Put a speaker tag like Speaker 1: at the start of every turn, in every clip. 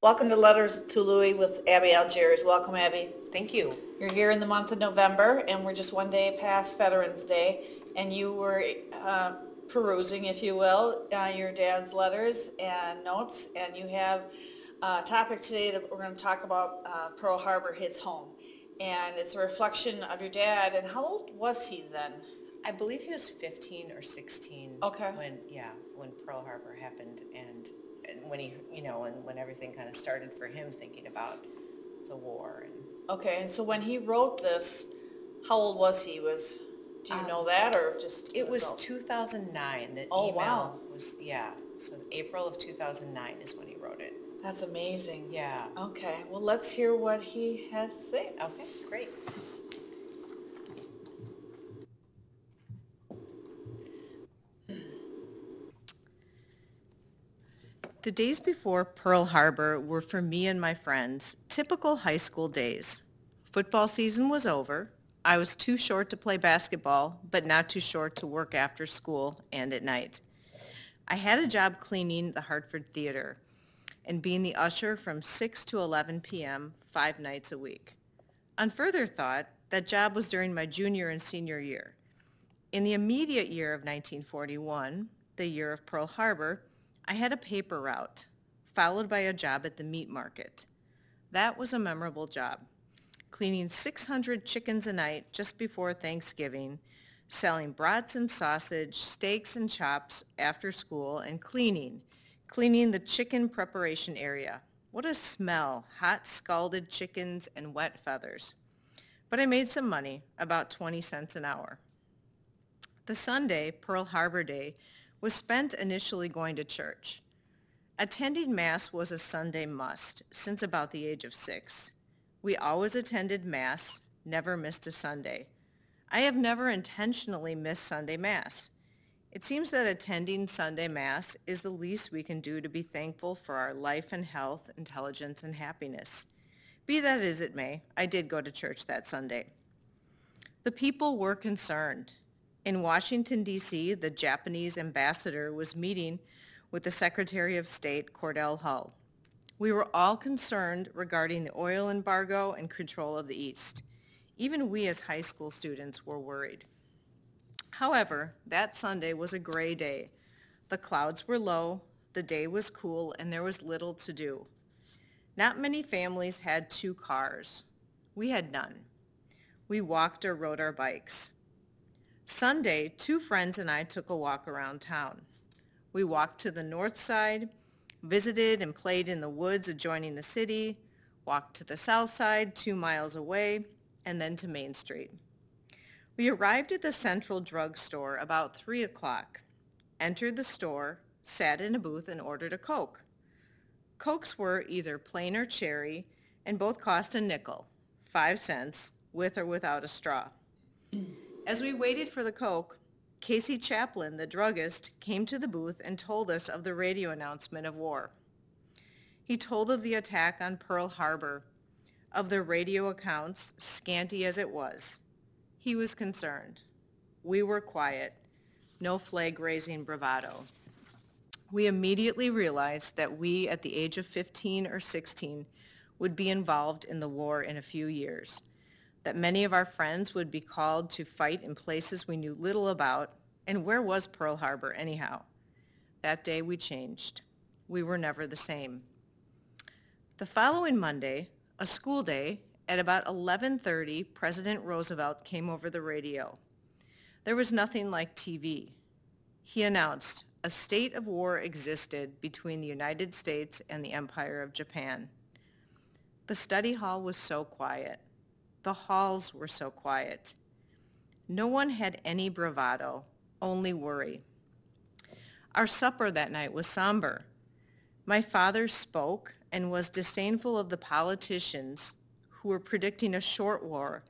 Speaker 1: Welcome to Letters to Louie with Abbey, Algiers. Welcome, Abbey.
Speaker 2: Thank you.
Speaker 1: You're here in the month of November, and we're just one day past Veterans Day, and you were perusing, if you will, your dad's letters and notes, and you have a topic today that we're going to talk about. Pearl Harbor hits home, and it's a reflection of your dad. And how old was he then?
Speaker 2: I believe he was 15 or 16
Speaker 1: Okay.
Speaker 2: when Pearl Harbor happened, and when he, and when everything kind of started for him thinking about the war. And
Speaker 1: Okay, and so when he wrote this, how old was he? Do you know that, or just
Speaker 2: it was
Speaker 1: adult?
Speaker 2: 2009. The
Speaker 1: Oh,
Speaker 2: email
Speaker 1: wow.
Speaker 2: was, so April of 2009 is when he wrote it.
Speaker 1: That's amazing.
Speaker 2: Yeah.
Speaker 1: Okay, well, let's hear what he has to say.
Speaker 2: Okay, great. The days before Pearl Harbor were, for me and my friends, typical high school days. Football season was over. I was too short to play basketball, but not too short to work after school and at night. I had a job cleaning the Hartford Theater and being the usher from 6 to 11 p.m. 5 nights a week. On further thought, that job was during my junior and senior year. In the immediate year of 1941, the year of Pearl Harbor, I had a paper route, followed by a job at the meat market. That was a memorable job, cleaning 600 chickens a night just before Thanksgiving, selling brats and sausage, steaks and chops after school, and cleaning the chicken preparation area. What a smell, hot scalded chickens and wet feathers. But I made some money, about 20 cents an hour. The Sunday, Pearl Harbor Day, was spent initially going to church. Attending Mass was a Sunday must since about the age of 6. We always attended Mass, never missed a Sunday. I have never intentionally missed Sunday Mass. It seems that attending Sunday Mass is the least we can do to be thankful for our life and health, intelligence, and happiness. Be that as it may, I did go to church that Sunday. The people were concerned. In Washington, D.C., the Japanese ambassador was meeting with the Secretary of State, Cordell Hull. We were all concerned regarding the oil embargo and control of the East. Even we as high school students were worried. However, that Sunday was a gray day. The clouds were low, the day was cool, and there was little to do. Not many families had 2 cars. We had none. We walked or rode our bikes. Sunday, 2 friends and I took a walk around town. We walked to the north side, visited and played in the woods adjoining the city, walked to the south side 2 miles away, and then to Main Street. We arrived at the Central Drug Store about 3 o'clock, entered the store, sat in a booth, and ordered a Coke. Cokes were either plain or cherry, and both cost a nickel, 5 cents, with or without a straw. As we waited for the Coke, Casey Chaplin, the druggist, came to the booth and told us of the radio announcement of war. He told of the attack on Pearl Harbor, of the radio accounts, scanty as it was. He was concerned. We were quiet. No flag-raising bravado. We immediately realized that we, at the age of 15 or 16, would be involved in the war in a few years, that many of our friends would be called to fight in places we knew little about, and where was Pearl Harbor anyhow? That day we changed. We were never the same. The following Monday, a school day, at about 11:30, President Roosevelt came over the radio. There was nothing like TV. He announced a state of war existed between the United States and the Empire of Japan. The study hall was so quiet. The halls were so quiet. No one had any bravado, only worry. Our supper that night was somber. My father spoke and was disdainful of the politicians who were predicting a short war,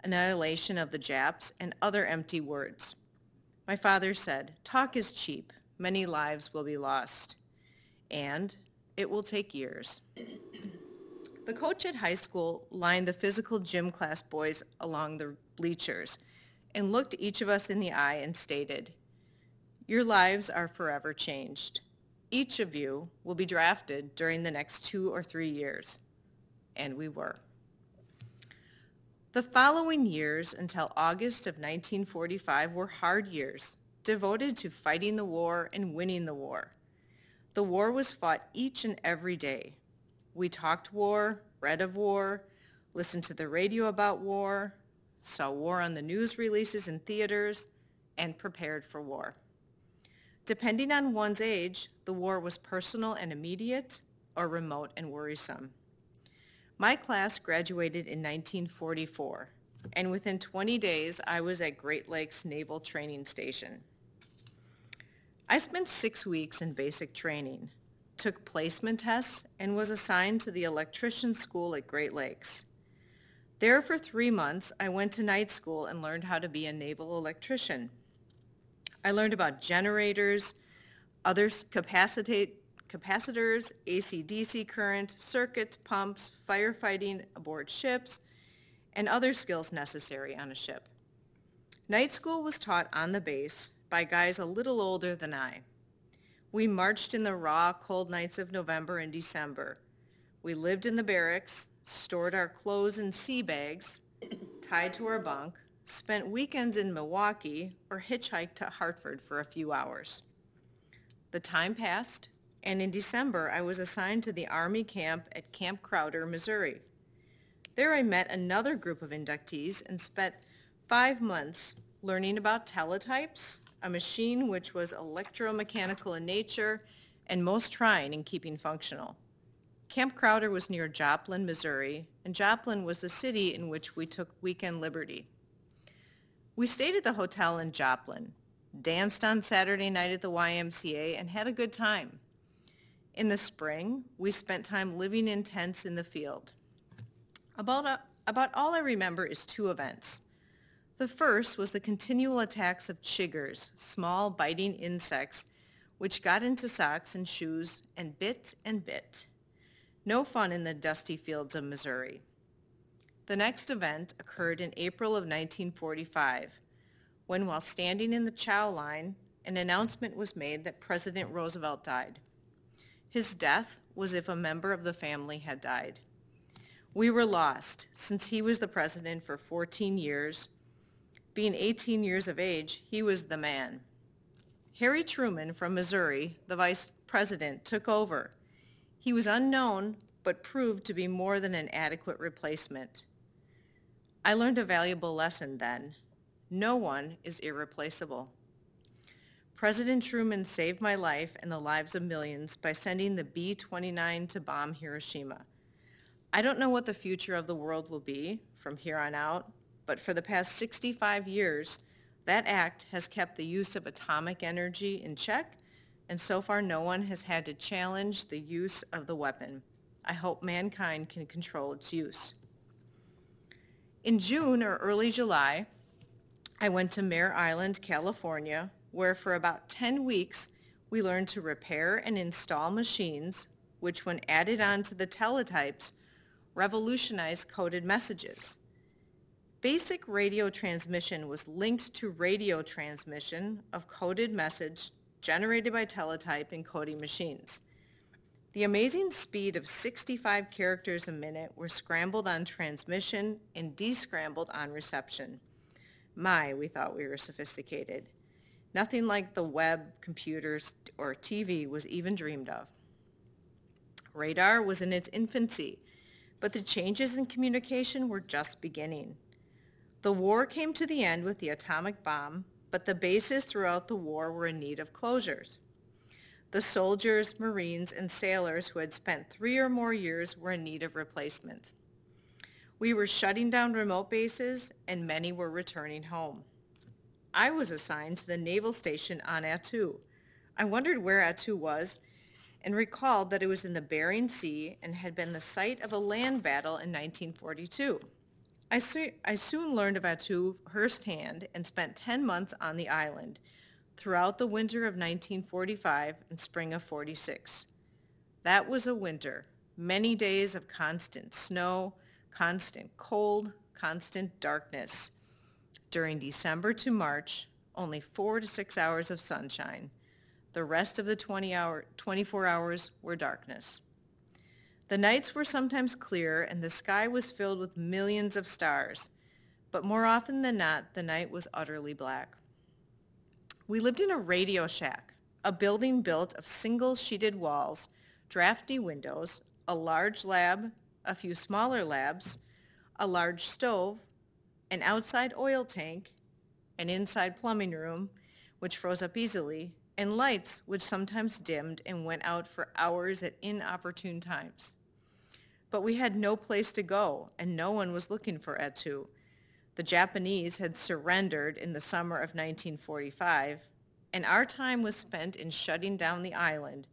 Speaker 2: annihilation of the Japs, and other empty words. My father said, "Talk is cheap. Many lives will be lost. And it will take years." The coach at high school lined the physical gym class boys along the bleachers and looked each of us in the eye and stated, "Your lives are forever changed. Each of you will be drafted during the next 2 or 3 years. And we were. The following years until August of 1945 were hard years, devoted to fighting the war and winning the war. The war was fought each and every day. We talked war, read of war, listened to the radio about war, saw war on the news releases in theaters, and prepared for war. Depending on one's age, the war was personal and immediate, or remote and worrisome. My class graduated in 1944, and within 20 days, I was at Great Lakes Naval Training Station. I spent 6 weeks in basic training, took placement tests, and was assigned to the electrician school at Great Lakes. There for 3 months, I went to night school and learned how to be a naval electrician. I learned about generators, other capacitors, AC/DC current, circuits, pumps, firefighting aboard ships, and other skills necessary on a ship. Night school was taught on the base by guys a little older than I. We marched in the raw, cold nights of November and December. We lived in the barracks, stored our clothes in sea bags, tied to our bunk, spent weekends in Milwaukee, or hitchhiked to Hartford for a few hours. The time passed, and in December I was assigned to the Army camp at Camp Crowder, Missouri. There I met another group of inductees and spent 5 months learning about teletypes, a machine which was electromechanical in nature and most trying in keeping functional. Camp Crowder was near Joplin, Missouri, and Joplin was the city in which we took weekend liberty. We stayed at the hotel in Joplin, danced on Saturday night at the YMCA, and had a good time. In the spring, we spent time living in tents in the field. About all I remember is 2 events. The first was the continual attacks of chiggers, small biting insects, which got into socks and shoes and bit and bit. No fun in the dusty fields of Missouri. The next event occurred in April of 1945, when while standing in the chow line, an announcement was made that President Roosevelt died. His death was if a member of the family had died. We were lost, since he was the president for 14 years. Being 18 years of age, he was the man. Harry Truman from Missouri, the vice president, took over. He was unknown, but proved to be more than an adequate replacement. I learned a valuable lesson then. No one is irreplaceable. President Truman saved my life and the lives of millions by sending the B-29 to bomb Hiroshima. I don't know what the future of the world will be from here on out, but for the past 65 years, that act has kept the use of atomic energy in check, and so far no one has had to challenge the use of the weapon. I hope mankind can control its use. In June or early July, I went to Mare Island, California, where for about 10 weeks we learned to repair and install machines, which when added on to the teletypes, revolutionized coded messages. Basic radio transmission was linked to radio transmission of coded message generated by teletype encoding machines. The amazing speed of 65 characters a minute were scrambled on transmission and descrambled on reception. My, we thought we were sophisticated. Nothing like the web, computers, or TV was even dreamed of. Radar was in its infancy, but the changes in communication were just beginning. The war came to the end with the atomic bomb, but the bases throughout the war were in need of closures. The soldiers, Marines, and sailors who had spent 3 or more years were in need of replacement. We were shutting down remote bases, and many were returning home. I was assigned to the naval station on Attu. I wondered where Attu was and recalled that it was in the Bering Sea and had been the site of a land battle in 1942. I soon learned of Attu firsthand and spent 10 months on the island throughout the winter of 1945 and spring of 46. That was a winter, many days of constant snow, constant cold, constant darkness. During December to March, only 4 to 6 hours of sunshine. The rest of the 24 hours were darkness. The nights were sometimes clear and the sky was filled with millions of stars, but more often than not, the night was utterly black. We lived in a radio shack, a building built of single sheeted walls, drafty windows, a large lab, a few smaller labs, a large stove, an outside oil tank, an inside plumbing room, which froze up easily, and lights which sometimes dimmed and went out for hours at inopportune times. But we had no place to go, and no one was looking for Etu. The Japanese had surrendered in the summer of 1945, and our time was spent in shutting down the island,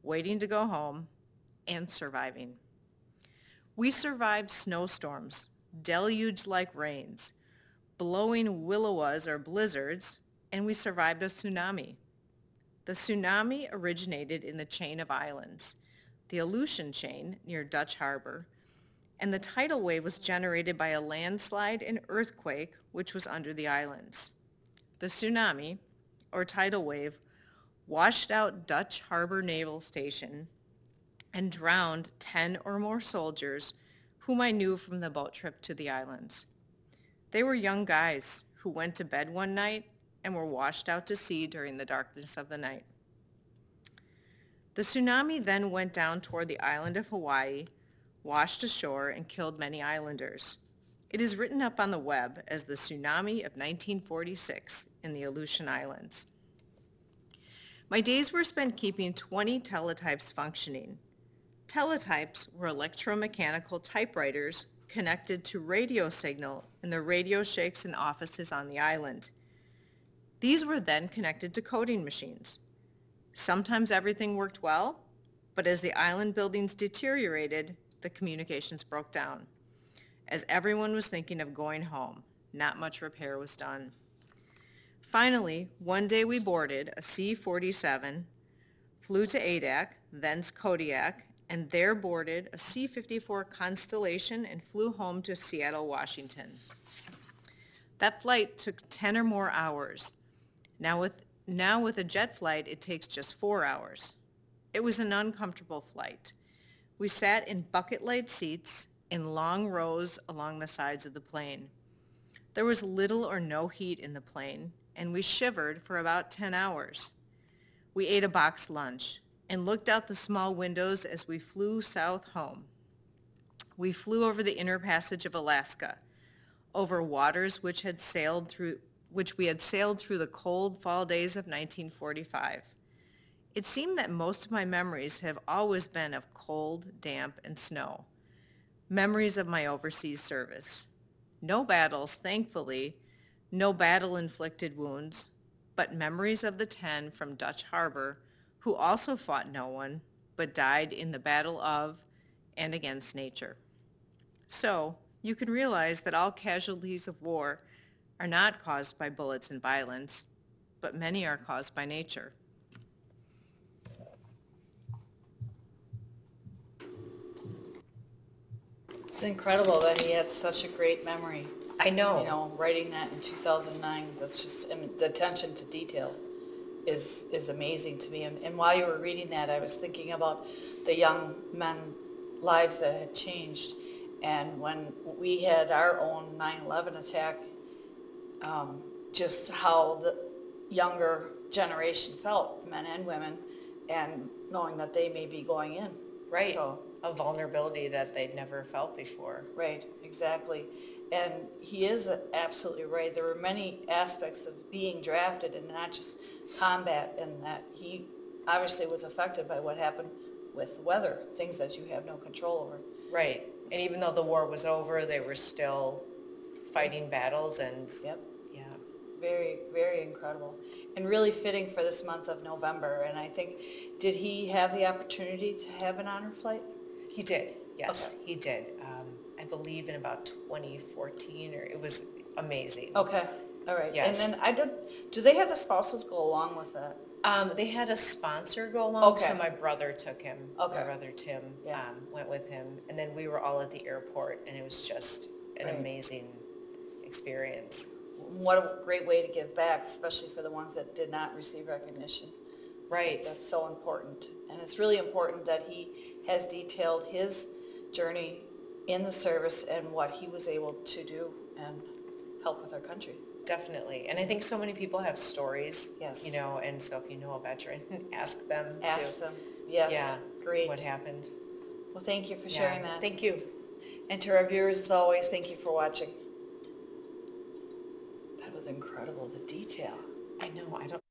Speaker 2: waiting to go home, and surviving. We survived snowstorms, deluge-like rains, blowing willowas or blizzards, and we survived a tsunami. The tsunami originated in the chain of islands, the Aleutian chain near Dutch Harbor, and the tidal wave was generated by a landslide and earthquake which was under the islands. The tsunami, or tidal wave, washed out Dutch Harbor Naval Station and drowned 10 or more soldiers whom I knew from the boat trip to the islands. They were young guys who went to bed one night and were washed out to sea during the darkness of the night. The tsunami then went down toward the island of Hawaii, washed ashore, and killed many islanders. It is written up on the web as the tsunami of 1946 in the Aleutian Islands. My days were spent keeping 20 teletypes functioning. Teletypes were electromechanical typewriters connected to radio signal in the radio shakes and offices on the island. These were then connected to coding machines. Sometimes everything worked well, but as the island buildings deteriorated, the communications broke down. As everyone was thinking of going home, not much repair was done. Finally, one day we boarded a C-47, flew to Adak, thence Kodiak, and there boarded a C-54 Constellation and flew home to Seattle, Washington. That flight took 10 or more hours. Now with a jet flight, it takes just 4 hours. It was an uncomfortable flight. We sat in bucket-light seats in long rows along the sides of the plane. There was little or no heat in the plane, and we shivered for about 10 hours. We ate a boxed lunch and looked out the small windows as we flew south home. We flew over the inner passage of Alaska, over waters which we had sailed through the cold fall days of 1945. It seemed that most of my memories have always been of cold, damp, and snow. Memories of my overseas service. No battles, thankfully, no battle-inflicted wounds, but memories of the 10 from Dutch Harbor who also fought no one, but died in the battle of and against nature. So, you can realize that all casualties of war are not caused by bullets and violence, but many are caused by nature.
Speaker 1: It's incredible that he had such a great memory.
Speaker 2: I know.
Speaker 1: You know, writing that in 2009, that's just, I mean, the attention to detail is amazing to me. And while you were reading that, I was thinking about the young men's lives that had changed. And when we had our own 9/11 attack, just how the younger generation felt, men and women, and knowing that they may be going in.
Speaker 2: Right.
Speaker 1: So,
Speaker 2: a vulnerability that they'd never felt before.
Speaker 1: right, exactly. And he is absolutely right. There were many aspects of being drafted and not just combat, and that he obviously was affected by what happened with weather, things that you have no control over.
Speaker 2: Right. And even though the war was over, they were still fighting battles and
Speaker 1: Yep.
Speaker 2: yeah.
Speaker 1: Very, very incredible. And really fitting for this month of November. And I think, did he have the opportunity to have an honor flight?
Speaker 2: He did, yes,
Speaker 1: Okay.
Speaker 2: he did. I believe in about 2014, or it was amazing.
Speaker 1: Okay, all right.
Speaker 2: Yes.
Speaker 1: And then do they have the spouses go along with that?
Speaker 2: They had a sponsor go along,
Speaker 1: Okay.
Speaker 2: so my brother took him.
Speaker 1: Okay.
Speaker 2: My brother Tim
Speaker 1: Yeah.
Speaker 2: went with him, and then we were all at the airport, and it was just an
Speaker 1: Right.
Speaker 2: amazing experience.
Speaker 1: What a great way to give back, especially for the ones that did not receive recognition.
Speaker 2: Right.
Speaker 1: That's so important. And it's really important that he has detailed his journey in the service and what he was able to do and help with our country.
Speaker 2: Definitely. And I think so many people have stories,
Speaker 1: Yes.
Speaker 2: you know, and so if you know a veteran, ask them.
Speaker 1: Ask them. Yes.
Speaker 2: Yeah.
Speaker 1: Great.
Speaker 2: What happened.
Speaker 1: Well, thank you for sharing that.
Speaker 2: Thank you.
Speaker 1: And to our viewers, as always, thank you for watching. That was incredible, the detail.
Speaker 2: I know. I don't.